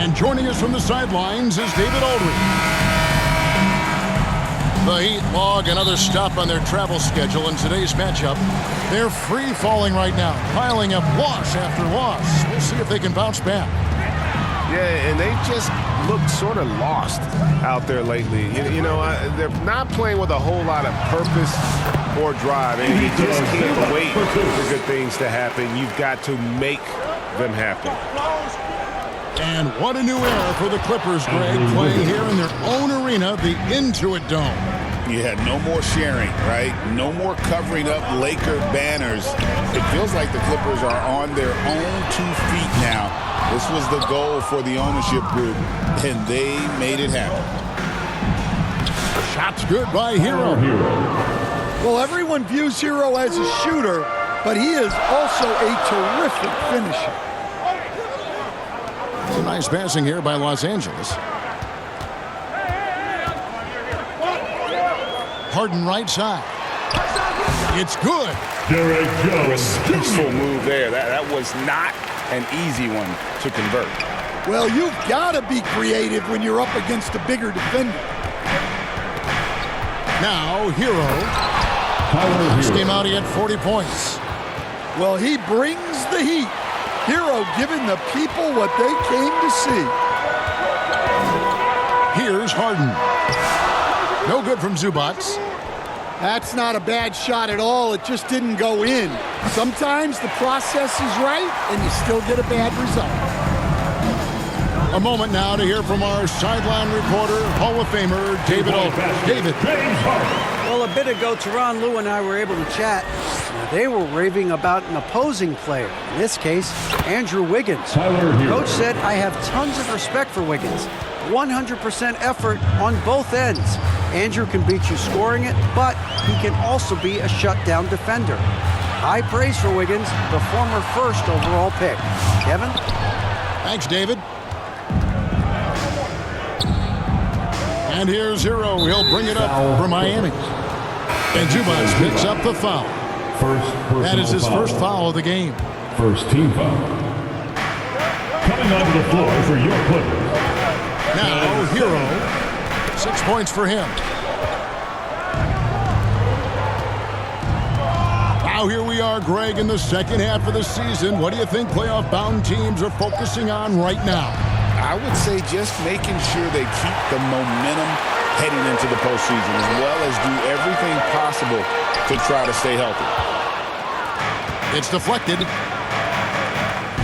And joining us from the sidelines is David Aldridge. The Heat log another stop on their travel schedule in today's matchup. They're free-falling right now, piling up loss after loss. We'll see if they can bounce back. Yeah, and they've just looked sort of lost out there lately. You know, they're not playing with a whole lot of purpose or drive, and you just can't wait for good things to happen. You've got to make them happen. And what a new era for the Clippers, Greg, playing here in their own arena, the Intuit Dome. Yeah, no more sharing, right? No more covering up Laker banners. It feels like the Clippers are on their own 2 feet now. This was the goal for the ownership group, and they made it happen. Shot's good by Hero. Well, everyone views Hero as a shooter, but he is also a terrific finisher. Nice passing here by Los Angeles. Harden right side. It's good. Respectful move there. That was not an easy one to convert. Well, you've got to be creative when you're up against a bigger defender. Now, Hero. Last game out, he had 40 points. Well, he brings the heat. Hero giving the people what they came to see. Here's Harden. No good from Zubac. That's not a bad shot at all. It just didn't go in. Sometimes the process is right, and you still get a bad result. A moment now to hear from our sideline reporter, Hall of Famer David Aldridge. David. Well, a bit ago, Teron Lue and I were able to chat. They were raving about an opposing player, in this case, Andrew Wiggins. Coach said, I have tons of respect for Wiggins. 100% effort on both ends. Andrew can beat you scoring it, but he can also be a shutdown defender. High praise for Wiggins, the former first overall pick. Kevin? Thanks, David. And here's Hero. He'll bring it up for Miami. And Zubac picks up the foul. That is his first foul of the game. First team foul. Coming onto the floor for your Clippers. Now, Hero. 6 points for him. Now here we are, Greg, in the second half of the season. What do you think playoff-bound teams are focusing on right now? I would say just making sure they keep the momentum heading into the postseason, as well as do everything possible to try to stay healthy. It's deflected.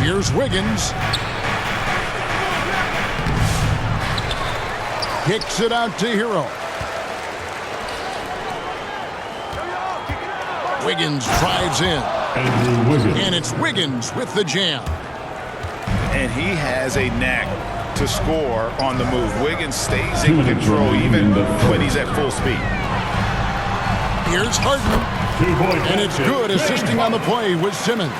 Here's Wiggins. Kicks it out to Hero. Wiggins drives in. And it's Wiggins with the jam. And he has a knack to score on the move. Wiggins stays in control even when he's at full speed. Here's Harden. And it's good, assisting on the play with Simmons.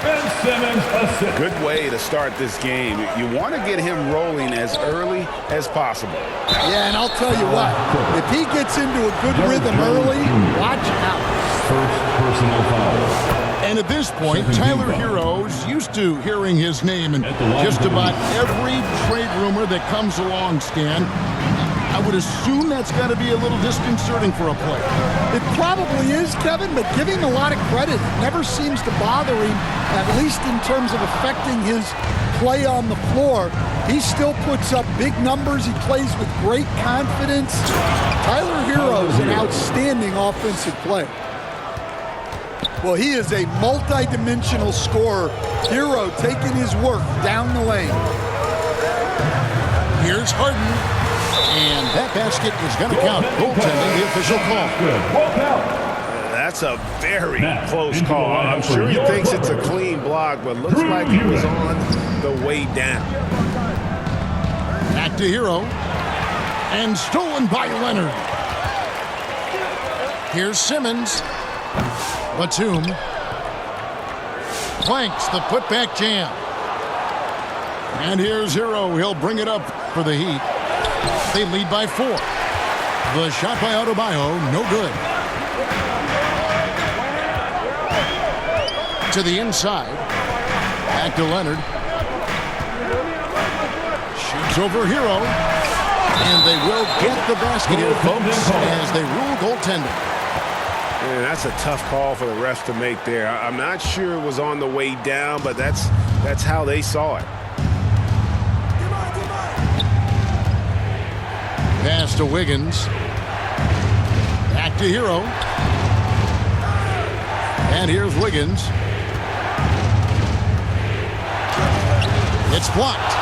Good way to start this game. You want to get him rolling as early as possible. Yeah, and I'll tell you what, if he gets into a good rhythm early, watch out. First personal foul. And at this point, Tyler Hero's used to hearing his name in just about every trade rumor that comes along, Stan. I would assume that's got to be a little disconcerting for a player. It probably is, Kevin, but give him a lot of credit. It never seems to bother him, at least in terms of affecting his play on the floor. He still puts up big numbers. He plays with great confidence. Tyler Hero is an outstanding offensive player. Well, he is a multi-dimensional scorer. Hero taking his work down the lane. Here's Harden. And that basket is going to count. Goaltending, the official call. That's a very close call. I'm sure he thinks it's a clean block, but looks like he was on the way down. Back to Hero. And stolen by Leonard. Here's Simmons. Batum. Planks the putback jam. And here's Hero. He'll bring it up for the Heat. They lead by 4. The shot by Adebayo, no good. To the inside. Back to Leonard. Shoots Pass over Hero. And they will get the basket here, folks, as they rule goaltending. Man, that's a tough call for the refs to make there. I'm not sure it was on the way down, but that's how they saw it. Pass to Wiggins. Back to Hero. And here's Wiggins. It's blocked.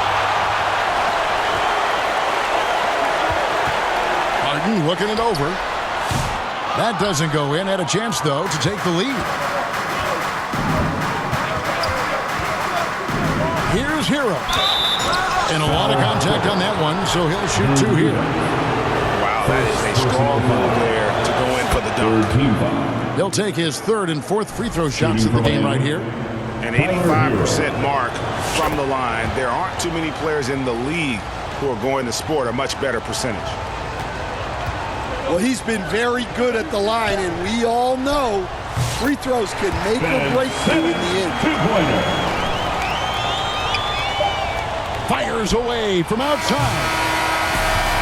Harden looking it over. That doesn't go in. Had a chance, though, to take the lead. Here's Hero. And a lot of contact on that one, so he'll shoot two here. Wow, that is a strong move there to go in for the dunk. He'll take his third and fourth free throw shots of the game right here. An 85% mark from the line. There aren't too many players in the league who are going to score a much better percentage. Well, he's been very good at the line, and we all know free throws can make or break you in the end. Fires away from outside.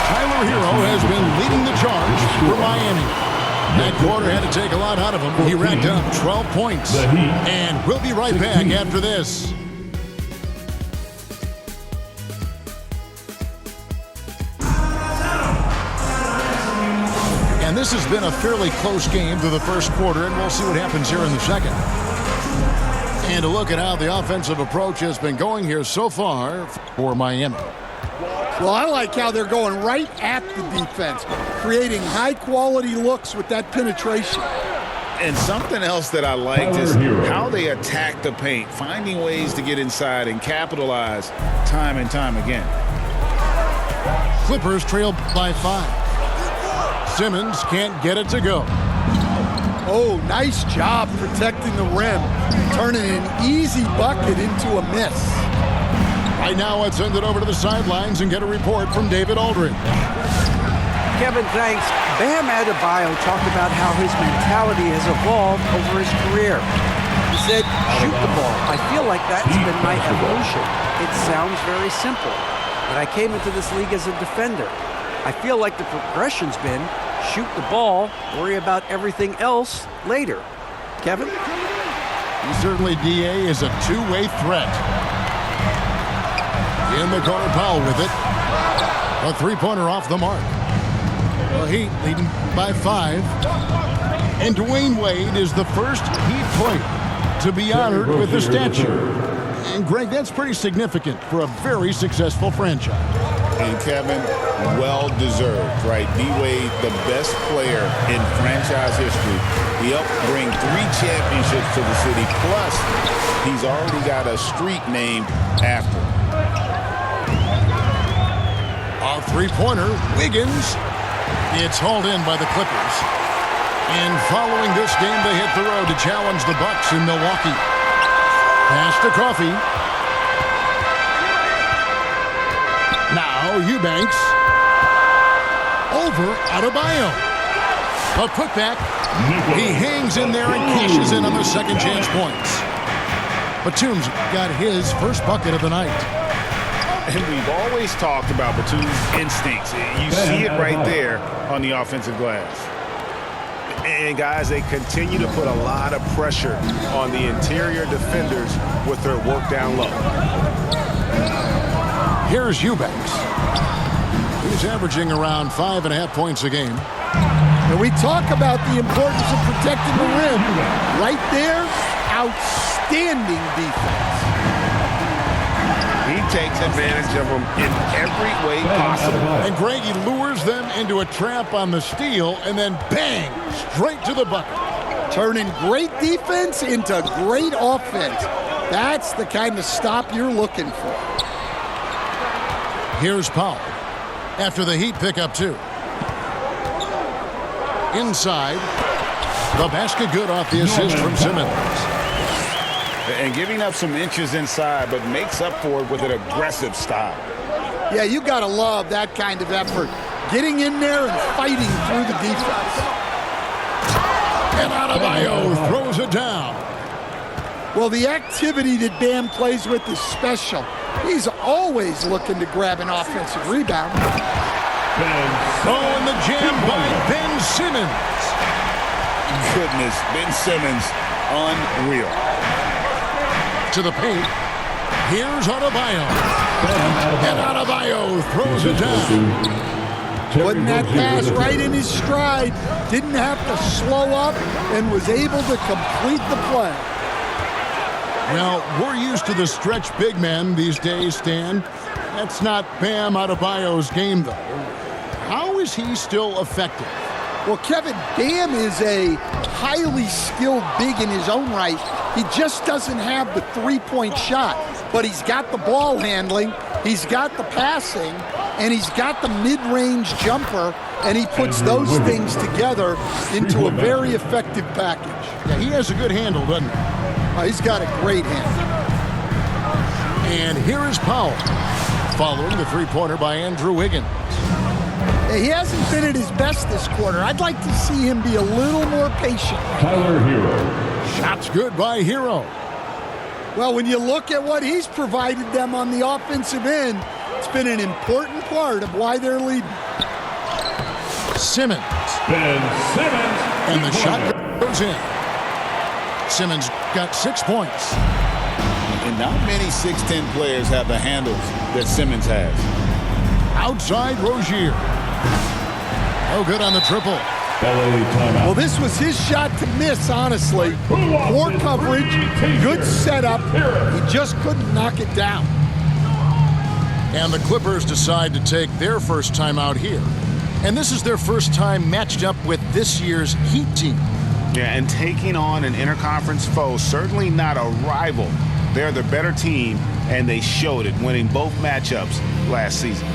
Tyler Hero has been leading the charge for Miami. That quarter had to take a lot out of him. He racked up 12 points. And we'll be right back after this. And this has been a fairly close game through the first quarter, and we'll see what happens here in the second. And a look at how the offensive approach has been going here so far for Miami. Well, I like how they're going right at the defense, creating high-quality looks with that penetration. And something else that I liked is how they attack the paint, finding ways to get inside and capitalize time and time again. Clippers trail by 5. Simmons can't get it to go. Oh, nice job protecting the rim, turning an easy bucket into a miss. Right now, let's send it over to the sidelines and get a report from David Aldridge. Kevin, thanks. Bam Adebayo talked about how his mentality has evolved over his career. He said, shoot the ball. I feel like that's been my evolution. It sounds very simple, but I came into this league as a defender. I feel like the progression's been shoot the ball, worry about everything else later. Kevin? He certainly, DA, is a two-way threat. In the corner, Powell with it. A three-pointer off the mark. The Heat leading by 5. And Dwayne Wade is the first Heat player to be honored with the statue. And, Greg, that's pretty significant for a very successful franchise. And Kevin, well-deserved, right? D-Wade, the best player in franchise history. He helped bring 3 championships to the city, plus he's already got a street named after him. A three-pointer, Wiggins. It's hauled in by the Clippers. And following this game, they hit the road to challenge the Bucks in Milwaukee. Pass to Coffee. Now Eubanks. Over Adebayo. A putback. He hangs in there and cashes in on the second chance points. Batum's got his first bucket of the night. And we've always talked about Batum's instincts. You see it right there on the offensive glass. And, guys, they continue to put a lot of pressure on the interior defenders with their work down low. Here's Eubanks. He's averaging around 5.5 points a game. And we talk about the importance of protecting the rim. Right there, outstanding defense. He takes advantage of them in every way possible. And Greg, he lures them into a trap on the steal, and then bang, straight to the bucket. Turning great defense into great offense. That's the kind of stop you're looking for. Here's Powell after the Heat pick up 2. Inside, the basket good off the assist from Simmons. And giving up some inches inside, but makes up for it with an aggressive style. Yeah, you got to love that kind of effort. Getting in there and fighting through the defense. And Adebayo throws it down. Well, the activity that Bam plays with is special. He's always looking to grab an offensive rebound. Oh, and the jam by Ben Simmons. Goodness, Ben Simmons, unreal. To the paint. Here's Adebayo. And Adebayo throws it down. Putting that pass right in his stride. Didn't have to slow up and was able to complete the play. Well, we're used to the stretch big men these days, Stan. That's not Bam Adebayo's game, though. How is he still effective? Well, Kevin, Bam is a highly skilled big in his own right. He just doesn't have the three-point shot, but he's got the ball handling, he's got the passing, and he's got the mid-range jumper, and he puts those things together into a very effective package. Yeah, he has a good handle, doesn't he? He's got a great handle. And here is Powell, following the three-pointer by Andrew Wiggins. He hasn't been at his best this quarter. I'd like to see him be a little more patient. Tyler Hero. Shots good by Hero. Well, when you look at what he's provided them on the offensive end, it's been an important part of why they're leading. Simmons. Ben Simmons. And the shot goes in. Simmons got 6 points. And not many 6'10 players have the handles that Simmons has. Outside Rozier. No good on the triple. LA timeout. Well, this was his shot to miss, honestly. Poor coverage, good setup. He just couldn't knock it down. And the Clippers decide to take their first time out here. And this is their first time matched up with this year's Heat team. Yeah, and taking on an interconference foe, certainly not a rival. They're the better team, and they showed it, winning both matchups last season.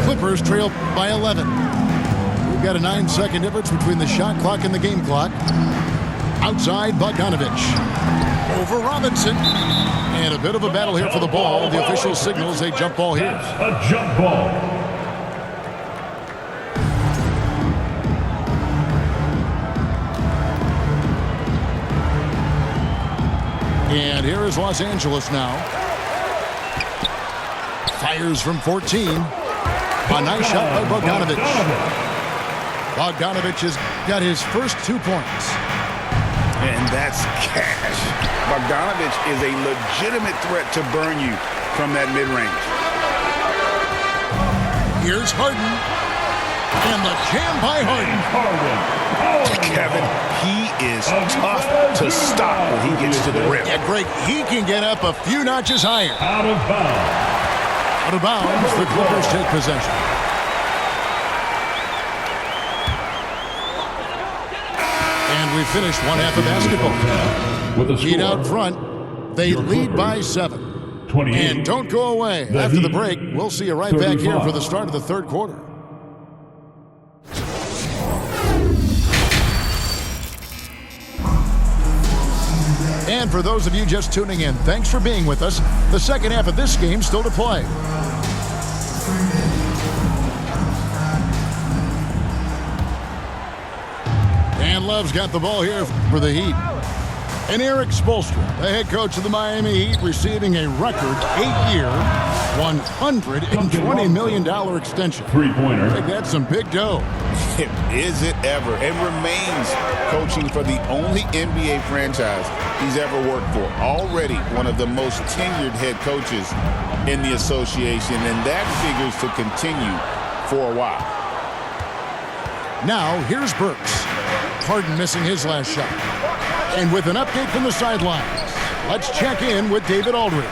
Clippers trail by 11. We've got a 9-second difference between the shot clock and the game clock. Outside Bogdanovich. Over Robinson. And a bit of a battle here for the ball. The official signals a jump ball here. A jump ball. And here is Los Angeles now. Fires from 14. A nice shot by Bogdanovich. Bogdanovich has got his first 2 points. And that's cash. Bogdanovich is a legitimate threat to burn you from that mid-range. Here's Harden. And the jam by Harden. Kevin, he is tough to stop when he gets to the rim. Yeah, Greg, he can get up a few notches higher. Out of bounds. Out of bounds, the Clippers take possession. And we finished one half of basketball. With the Heat score, out front. They lead by 7. 28. And don't go away. After the break, we'll see you right back here for the start of the third quarter. And for those of you just tuning in, thanks for being with us. The second half of this game still to play. And Love's got the ball here for the Heat. And Eric Spoelstra, the head coach of the Miami Heat, receiving a record 8-year, $120 million extension. Three-pointer. I think that's some big dough. Is it ever? And remains coaching for the only NBA franchise he's ever worked for. Already one of the most tenured head coaches in the association, and that figures to continue for a while. Now, here's Burks. Harden missing his last shot. And with an update from the sidelines, let's check in with David Aldridge.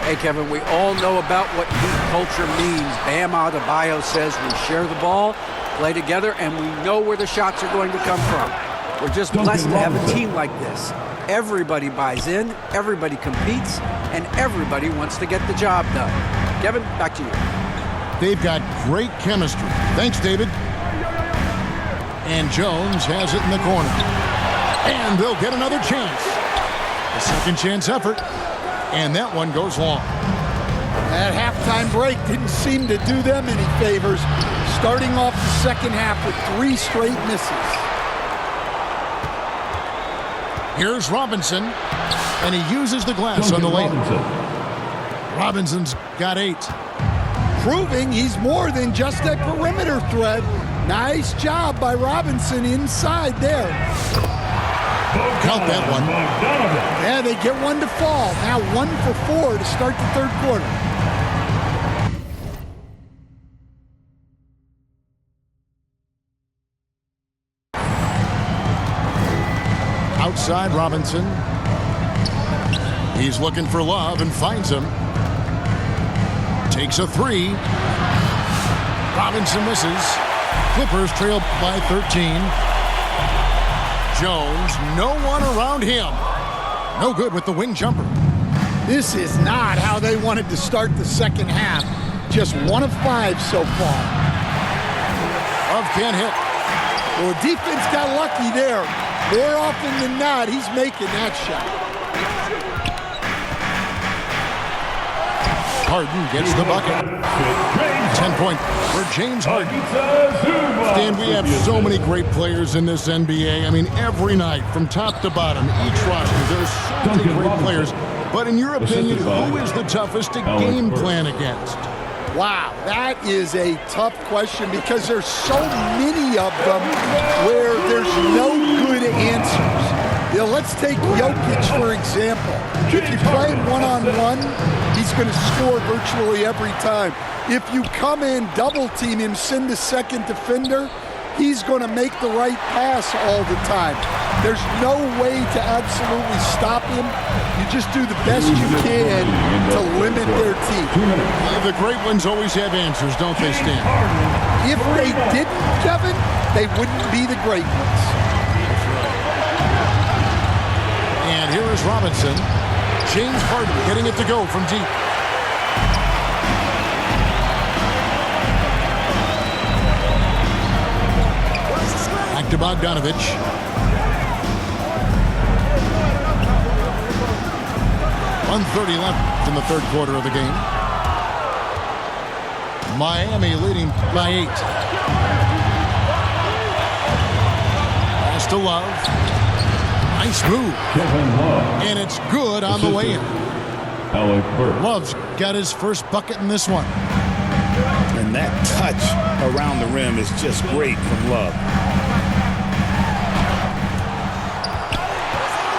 Hey, Kevin, we all know about what Heat culture means. Bam Adebayo says we share the ball, play together, and we know where the shots are going to come from. We're just blessed to have a team like this. Everybody buys in, everybody competes, and everybody wants to get the job done. Kevin, back to you. They've got great chemistry. Thanks, David. And Jones has it in the corner. And they'll get another chance. A second chance effort. And that one goes long. That halftime break didn't seem to do them any favors, starting off the second half with 3 straight misses. Here's Robinson, and he uses the glass on the lane. Robinson's got 8. Proving he's more than just a perimeter threat. Nice job by Robinson inside there. Count that one. Yeah, they get one to fall. Now 1 for 4 to start the third quarter. Outside Robinson. He's looking for Love and finds him. Takes a 3. Robinson misses. Clippers trail by 13. Jones, no one around him. No good with the wing jumper. This is not how they wanted to start the second half. Just 1 of 5 so far. Love can't hit. Well, the defense got lucky there. More often than not, he's making that shot. Harden gets the bucket. 10 point for James Harden. Stan, we have so many great players in this NBA. I mean, every night, from top to bottom, each roster, there's so many great players. But in your opinion, who is the toughest to game plan against? Wow, that is a tough question because there's so many of them where there's no good answers. You know, let's take Jokic, for example. If you play him one-on-one, he's going to score virtually every time. If you come in, double-team him, send a second defender, he's going to make the right pass all the time. There's no way to absolutely stop him. You just do the best you can to limit their team. The great ones always have answers, don't they, Stan? If they didn't, Kevin, they wouldn't be the great ones. And here is Robinson. James Harden getting it to go from deep. Back to Bogdanovich. 1:30 left in the third quarter of the game. Miami leading by 8. Pass to Love. Nice move. And it's good on the way in. Love's got his first bucket in this one. And that touch around the rim is just great from Love.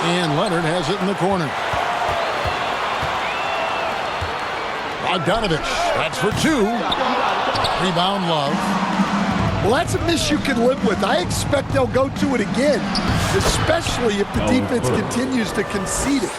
And Leonard has it in the corner. Bogdanovich, that's for 2. Rebound Love. Well, that's a miss you can live with. I expect they'll go to it again, especially if the defense continues to concede it.